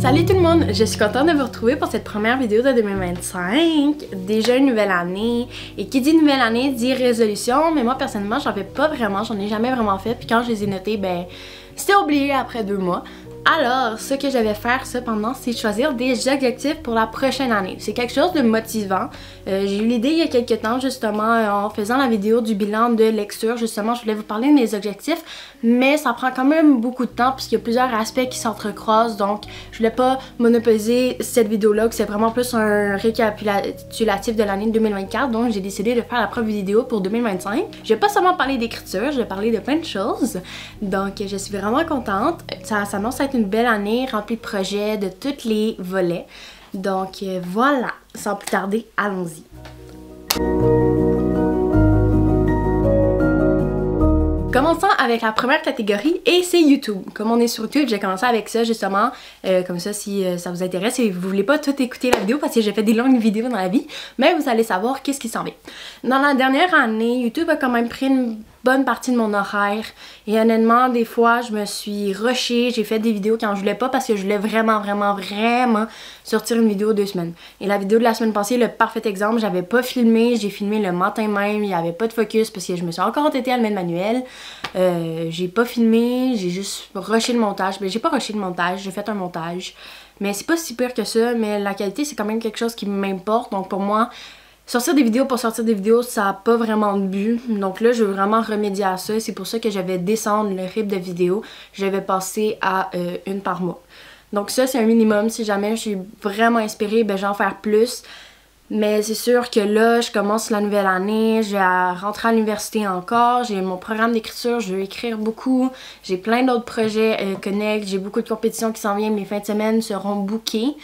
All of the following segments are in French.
Salut tout le monde, je suis contente de vous retrouver pour cette première vidéo de 2025. Déjà une nouvelle année, et qui dit nouvelle année dit résolution, mais moi personnellement j'en fais pas vraiment, j'en ai jamais vraiment fait, puis quand je les ai notées, ben c'était oublié après 2 mois. Alors, ce que je vais faire cependant, c'est choisir des objectifs pour la prochaine année. C'est quelque chose de motivant. J'ai eu l'idée il y a quelques temps, justement, en faisant la vidéo du bilan de lecture. Justement, je voulais vous parler de mes objectifs, mais ça prend quand même beaucoup de temps puisqu'il y a plusieurs aspects qui s'entrecroisent. Donc, je voulais pas monopoliser cette vidéo-là, que c'est vraiment plus un récapitulatif de l'année 2024. Donc, j'ai décidé de faire la première vidéo pour 2025. Je vais pas seulement parler d'écriture, je vais parler de plein de choses. Donc, je suis vraiment contente. Ça s'annonce être une belle année remplie de projets de tous les volets. Donc voilà, sans plus tarder, allons-y. Commençons avec la première catégorie et c'est YouTube. Comme on est sur YouTube, j'ai commencé avec ça justement, comme ça si ça vous intéresse et vous voulez pas tout écouter la vidéo parce que j'ai fait des longues vidéos dans la vie, mais vous allez savoir qu'est-ce qui s'en vient. Dans la dernière année, YouTube a quand même pris une bonne partie de mon horaire et honnêtement des fois je me suis rushée, j'ai fait des vidéos quand je voulais pas parce que je voulais vraiment sortir une vidéo 2 semaines. Et la vidéo de la semaine passée, le parfait exemple, j'avais pas filmé, j'ai filmé le matin même, il y avait pas de focus parce que je me suis encore entêtée à le mettre manuel. J'ai pas filmé, j'ai juste rushé le montage, mais j'ai pas rushé le montage, j'ai fait un montage. Mais c'est pas si pire que ça, mais la qualité c'est quand même quelque chose qui m'importe, donc pour moi sortir des vidéos pour sortir des vidéos, ça n'a pas vraiment de but. Donc là, je veux vraiment remédier à ça. C'est pour ça que je vais descendre le rythme de vidéos. Je vais passer à une par mois. Donc ça, c'est un minimum. Si jamais je suis vraiment inspirée, ben, je vais en faire plus. Mais c'est sûr que là, je commence la nouvelle année. Je vais rentrer à l'université encore. J'ai mon programme d'écriture. Je veux écrire beaucoup. J'ai plein d'autres projets connect. J'ai beaucoup de compétitions qui s'en viennent. Mes fins de semaine seront bookées.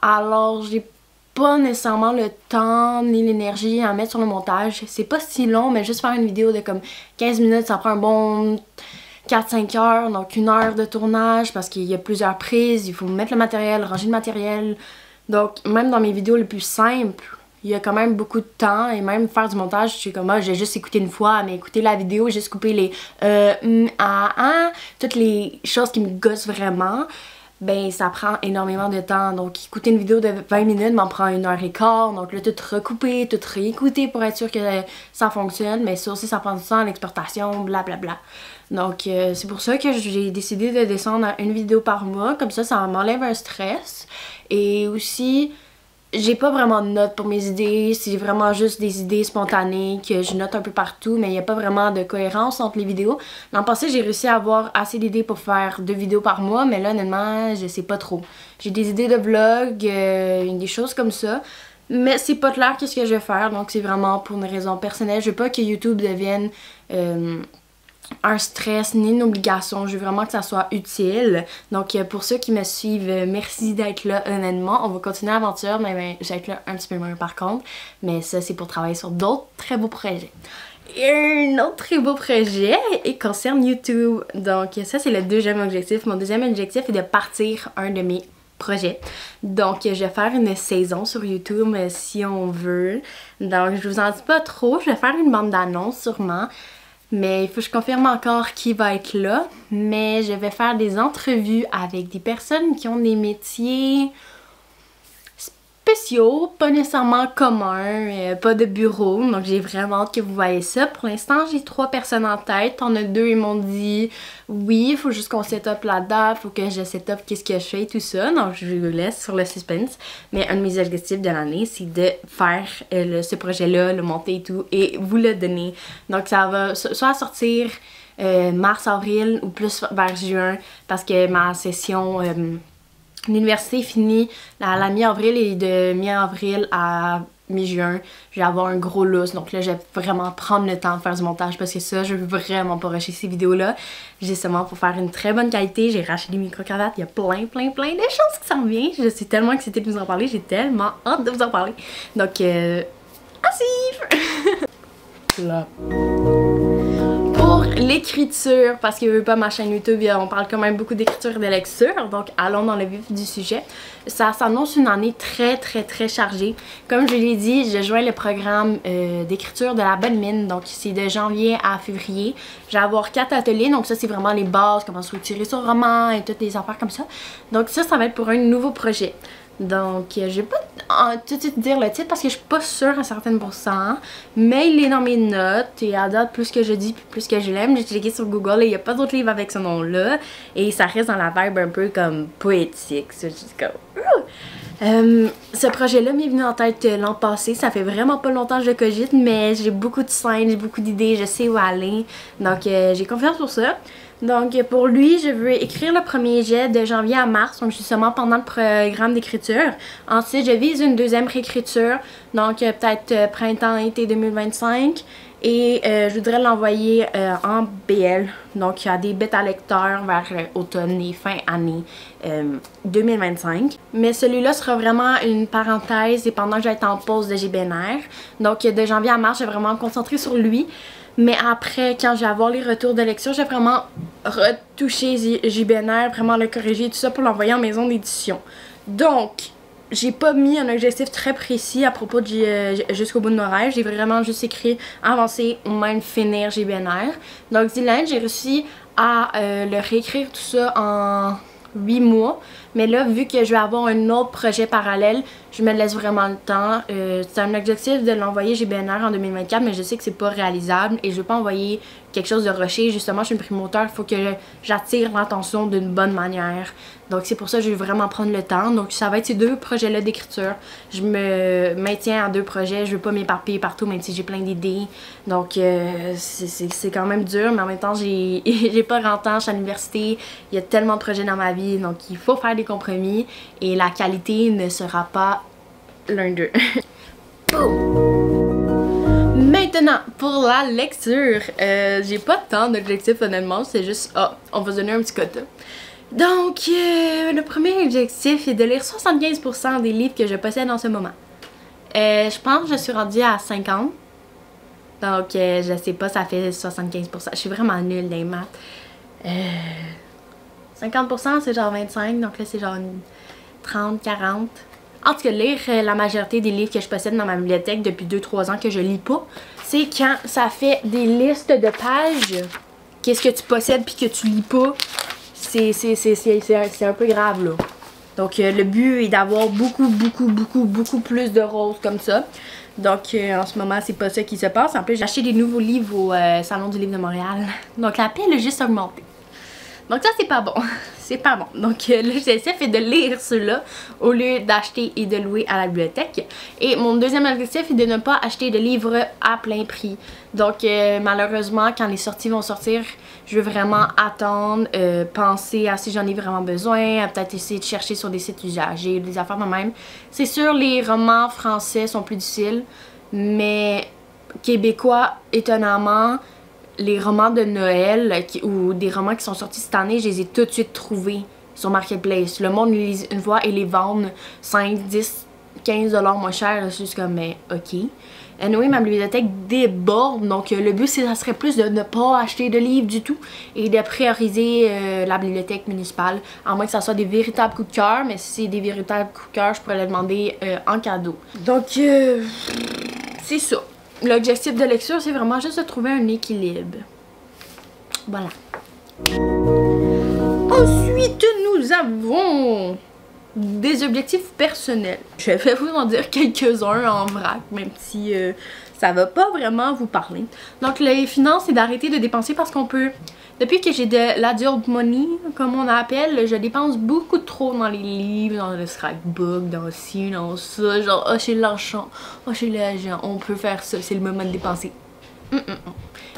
Alors, j'ai pas nécessairement le temps ni l'énergie à mettre sur le montage. C'est pas si long, mais juste faire une vidéo de comme 15 minutes, ça prend un bon 4-5 heures, donc 1 heure de tournage parce qu'il y a plusieurs prises, il faut mettre le matériel, ranger le matériel. Donc même dans mes vidéos les plus simples, il y a quand même beaucoup de temps et même faire du montage, je suis comme j'ai juste écouté une fois, mais écouter la vidéo, juste couper les toutes les choses qui me gossent vraiment. Ben ça prend énormément de temps, donc écouter une vidéo de 20 minutes m'en prend 1h15, donc là tout recouper, tout réécouter pour être sûr que ça fonctionne, mais ça aussi ça prend du temps, l'exportation, blablabla. Donc c'est pour ça que j'ai décidé de descendre à une vidéo par mois, comme ça m'enlève un stress, et aussi j'ai pas vraiment de notes pour mes idées, c'est vraiment juste des idées spontanées que je note un peu partout, mais il n'y a pas vraiment de cohérence entre les vidéos. L'an passé, j'ai réussi à avoir assez d'idées pour faire 2 vidéos par mois, mais là, honnêtement, je sais pas trop. J'ai des idées de vlog, des choses comme ça, mais c'est pas clair qu'est-ce que je vais faire, donc c'est vraiment pour une raison personnelle. Je veux pas que YouTube devienne un stress ni une obligation, je veux vraiment que ça soit utile. Donc pour ceux qui me suivent, merci d'être là honnêtement. On va continuer l'aventure, mais je vais être là un petit peu moins par contre. Mais ça c'est pour travailler sur d'autres très beaux projets. Et un autre très beau projet et concerne YouTube. Donc ça c'est le deuxième objectif. Mon deuxième objectif est de partir un de mes projets. Donc je vais faire une saison sur YouTube si on veut. Donc je vous en dis pas trop, je vais faire une bande d'annonces sûrement. Mais il faut que je confirme encore qui va être là. Mais je vais faire des entrevues avec des personnes qui ont des métiers spéciaux, pas nécessairement communs, pas de bureau. Donc j'ai vraiment hâte que vous voyez ça. Pour l'instant, j'ai 3 personnes en tête. On a 2, ils m'ont dit oui, il faut juste qu'on set up la date, il faut que je set up qu'est-ce que je fais et tout ça. Donc je vous laisse sur le suspense. Mais un de mes objectifs de l'année, c'est de faire ce projet-là, le monter et tout, et vous le donner. Donc ça va soit sortir mars-avril ou plus vers juin, parce que ma session l'université finit à la mi-avril et de mi-avril à mi-juin, je vais avoir un gros lousse. Donc là, je vais vraiment prendre le temps de faire du montage parce que ça, je veux vraiment pas rusher ces vidéos-là. Justement, pour faire une très bonne qualité, j'ai racheté des micro-cravates. Il y a plein de choses qui s'en viennent. Je suis tellement excitée de vous en parler. J'ai tellement hâte de vous en parler. Donc, à suivre! Là. Pour l'écriture, parce que pas ma chaîne YouTube, on parle quand même beaucoup d'écriture et de lecture, donc allons dans le vif du sujet. Ça s'annonce une année très chargée. Comme je l'ai dit, je joins le programme d'écriture de la Bonne Mine, donc c'est de janvier à février. Je vais avoir 4 ateliers, donc ça c'est vraiment les bases, comment structurer son roman et toutes les affaires comme ça. Donc ça va être pour un nouveau projet. Donc, je vais pas tout de suite dire le titre parce que je suis pas sûre à certaines pourcents, mais il est dans mes notes et à date, plus que je dis, plus que je l'aime. J'ai checké sur Google et il n'y a pas d'autres livres avec ce nom-là et ça reste dans la vibe un peu comme poétique. C'est juste comme... ce projet-là m'est venu en tête l'an passé, ça fait vraiment pas longtemps que je cogite, mais j'ai beaucoup de scènes, j'ai beaucoup d'idées, je sais où aller, donc j'ai confiance pour ça. Donc pour lui, je veux écrire le premier jet de janvier à mars, donc justement pendant le programme d'écriture. Ensuite, je vise une deuxième réécriture, donc peut-être printemps-été 2025. Et je voudrais l'envoyer en BL, donc il y a des bêta lecteurs vers automne et fin année 2025. Mais celui-là sera vraiment une parenthèse et pendant que je vais être en pause de JBNR. Donc de janvier à mars, je vais vraiment me concentrer sur lui. Mais après, quand je vais avoir les retours de lecture, je vais vraiment retoucher JBNR, vraiment le corriger, tout ça pour l'envoyer en maison d'édition. Donc, j'ai pas mis un objectif très précis à propos de jusqu'au bout de nos rêves. J'ai vraiment juste écrit avancer ou même finir JBNR. Donc, Dylan, j'ai réussi à le réécrire tout ça en 8 mois. Mais là, vu que je vais avoir un autre projet parallèle, je me laisse vraiment le temps. C'est un objectif de l'envoyer JBNR en 2024, mais je sais que c'est pas réalisable et je veux pas envoyer quelque chose de rushé. Justement, je suis une primoteur, il faut que j'attire l'attention d'une bonne manière. Donc c'est pour ça que je vais vraiment prendre le temps. Donc ça va être ces 2 projets-là d'écriture. Je me maintiens à 2 projets, je veux pas m'éparpiller partout, même si j'ai plein d'idées. Donc c'est quand même dur, mais en même temps, j'ai pas grand temps, je suis à l'université, il y a tellement de projets dans ma vie, donc il faut faire des compromis et la qualité ne sera pas l'un d'eux. Maintenant, pour la lecture, j'ai pas tant d'objectifs honnêtement, c'est juste, on va se donner un petit quota. Donc, le premier objectif est de lire 75% des livres que je possède en ce moment. Je pense que je suis rendue à 50. Donc, je sais pas, ça fait 75%. Je suis vraiment nulle dans les maths. 50% c'est genre 25, donc là c'est genre 30, 40. En tout cas, lire la majorité des livres que je possède dans ma bibliothèque depuis 2-3 ans que je lis pas, c'est quand ça fait des listes de pages, qu'est-ce que tu possèdes puis que tu lis pas, c'est un peu grave là. Donc le but est d'avoir beaucoup plus de roses comme ça. Donc en ce moment c'est pas ça qui se passe. En plus j'ai acheté des nouveaux livres au Salon du Livre de Montréal. Donc la pile a juste augmenté. Donc ça c'est pas bon, c'est pas bon. Donc l'objectif est de lire ceux-là au lieu d'acheter et de louer à la bibliothèque. Et mon deuxième objectif est de ne pas acheter de livres à plein prix. Donc malheureusement quand les sorties vont sortir, je veux vraiment attendre, penser à si j'en ai vraiment besoin, à peut-être essayer de chercher sur des sites usagés, des affaires de même. C'est sûr les romans français sont plus difficiles, mais québécois étonnamment, les romans de Noël ou des romans qui sont sortis cette année, je les ai tout de suite trouvés sur Marketplace. Le monde les lit une fois et les vendent 5, 10, 15$ moins cher. C'est juste comme, mais ok. Anyway, ma bibliothèque déborde, donc le but, ça serait plus de ne pas acheter de livres du tout et de prioriser la bibliothèque municipale, à moins que ça soit des véritables coups de cœur, mais si c'est des véritables coups de cœur, je pourrais le demander en cadeau. Donc, c'est ça. L'objectif de lecture, c'est vraiment juste de trouver un équilibre. Voilà. Ensuite, nous avons des objectifs personnels. Je vais vous en dire quelques-uns en vrac, même si ça va pas vraiment vous parler. Donc, les finances, c'est d'arrêter de dépenser parce qu'on peut... Depuis que j'ai de l'adult money, comme on appelle, je dépense beaucoup trop dans les livres, dans le scrapbook, dans ci, dans ça. Genre, oh, chez l'argent, oh, chez l'argent, on peut faire ça, c'est le moment de dépenser.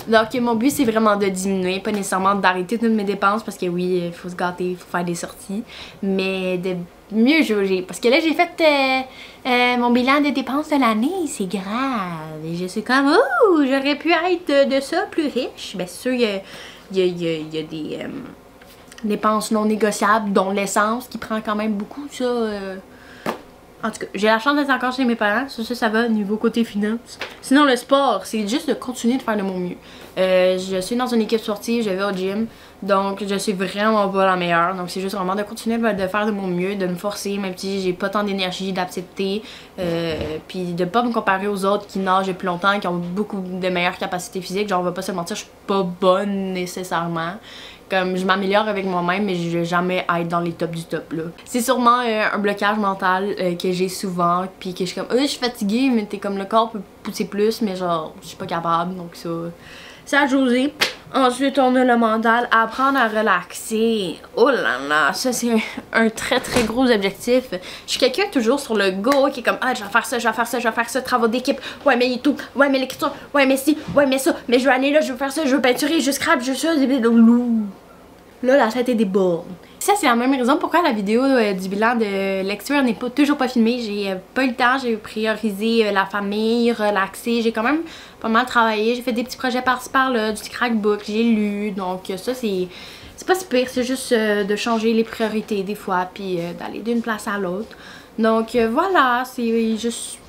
Donc, mon but, c'est vraiment de diminuer, pas nécessairement d'arrêter toutes mes dépenses, parce que oui, il faut se gâter, il faut faire des sorties, mais de mieux jauger. Parce que là, j'ai fait mon bilan de dépenses de l'année, c'est grave. Et je suis comme, oh, j'aurais pu être de ça plus riche. Bien sûr, il y a des dépenses non négociables, dont l'essence, qui prend quand même beaucoup, ça. En tout cas, j'ai la chance d'être encore chez mes parents. Ça va niveau côté finance. Sinon, le sport, c'est juste de continuer de faire de mon mieux. Je suis dans une équipe sportive, je vais au gym. Donc, je suis vraiment pas la meilleure. Donc, c'est juste vraiment de continuer de faire de mon mieux, de me forcer, même si j'ai pas tant d'énergie, d'accepter. Puis de pas me comparer aux autres qui nagent depuis longtemps, qui ont beaucoup de meilleures capacités physiques. Genre, on va pas se mentir, je suis pas bonne nécessairement. Comme je m'améliore avec moi-même, mais je vais jamais être dans les tops du top là. C'est sûrement un blocage mental que j'ai souvent, puis que je suis comme je suis fatiguée, mais t'es comme le corps peut pousser plus, mais genre je suis pas capable, donc ça a José. Ensuite on a le mental, apprendre à relaxer. Oh là là, ça c'est un très très gros objectif. Je suis quelqu'un toujours sur le go qui est comme je vais faire ça, je vais faire ça, je vais faire ça, travaux d'équipe, ouais mais tout, ouais mais l'écriture, ouais mais si, ouais mais ça, mais je veux aller là, je veux faire ça, je veux peinturer, je scrape, je ça, là la tête est déborde. Ça c'est la même raison pourquoi la vidéo du bilan de lecture n'est toujours pas filmée. J'ai pas eu le temps, j'ai priorisé la famille, relaxé, j'ai quand même pas mal travaillé, j'ai fait des petits projets par-ci par-là, du scrapbook, j'ai lu, donc ça c'est pas si pire, c'est juste de changer les priorités des fois puis d'aller d'une place à l'autre. Donc voilà, c'est juste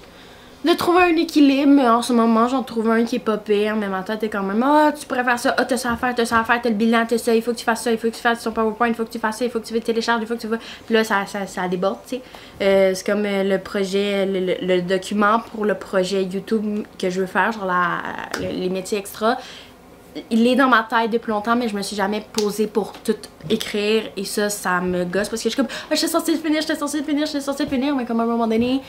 de trouver un équilibre, mais en ce moment j'en trouve un qui est pas pire, mais ma tête est quand même tu pourrais faire ça, t'as ça à faire, t'as ça à faire, t'as le bilan, t'as ça, il faut que tu fasses ça, il faut que tu fasses ton PowerPoint, il faut que tu fasses ça, il faut que tu télécharges, il faut que tu vas. Puis là ça déborde, tu sais. C'est comme le projet, le document pour le projet YouTube que je veux faire, genre les métiers extra. Il est dans ma tête depuis longtemps, mais je me suis jamais posée pour tout écrire et ça me gosse parce que je suis comme j'étais censée le finir, j'étais censée le finir, mais comme à un moment donné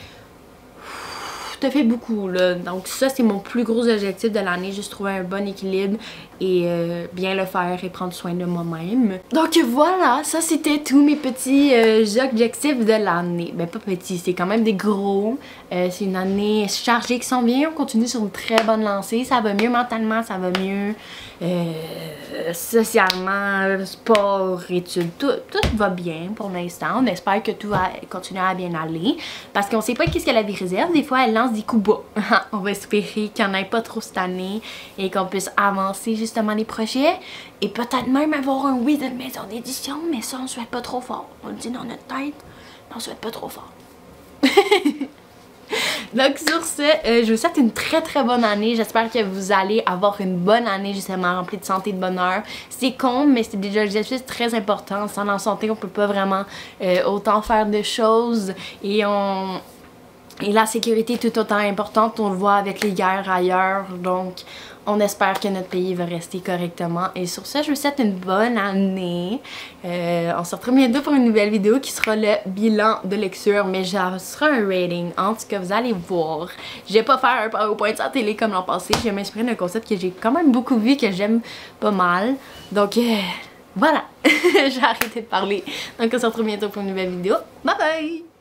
t'as fait beaucoup là, donc ça c'est mon plus gros objectif de l'année, juste trouver un bon équilibre et bien le faire et prendre soin de moi-même. Donc voilà, ça c'était tous mes petits objectifs de l'année. Ben pas petits, c'est quand même des gros. C'est une année chargée qui s'en vient, on continue sur une très bonne lancée, ça va mieux mentalement, ça va mieux socialement, sport, études, tout va bien pour l'instant. On espère que tout va continuer à bien aller parce qu'on sait pas qu'est-ce que la vie réserve, des fois elle lance des coups bas. On va espérer qu'il n'y en ait pas trop cette année et qu'on puisse avancer justement les projets et peut-être même avoir un oui de maison d'édition, mais ça on souhaite pas trop fort. On le dit dans notre tête, mais on souhaite pas trop fort. Donc sur ce, je vous souhaite une très très bonne année. J'espère que vous allez avoir une bonne année justement remplie de santé et de bonheur. C'est con, mais c'est des objectifs très importants. Sans la santé, on peut pas vraiment autant faire de choses et la sécurité est tout autant importante. On le voit avec les guerres ailleurs, donc on espère que notre pays va rester correctement. Et sur ce, je vous souhaite une bonne année. On se retrouve bientôt pour une nouvelle vidéo qui sera le bilan de lecture, mais ce sera un rating. En tout cas, vous allez voir. Je vais pas faire un PowerPoint sans télé comme l'an passé. Je vais m'inspirer d'un concept que j'ai quand même beaucoup vu, que j'aime pas mal. Donc voilà, j'ai arrêté de parler. Donc on se retrouve bientôt pour une nouvelle vidéo. Bye bye!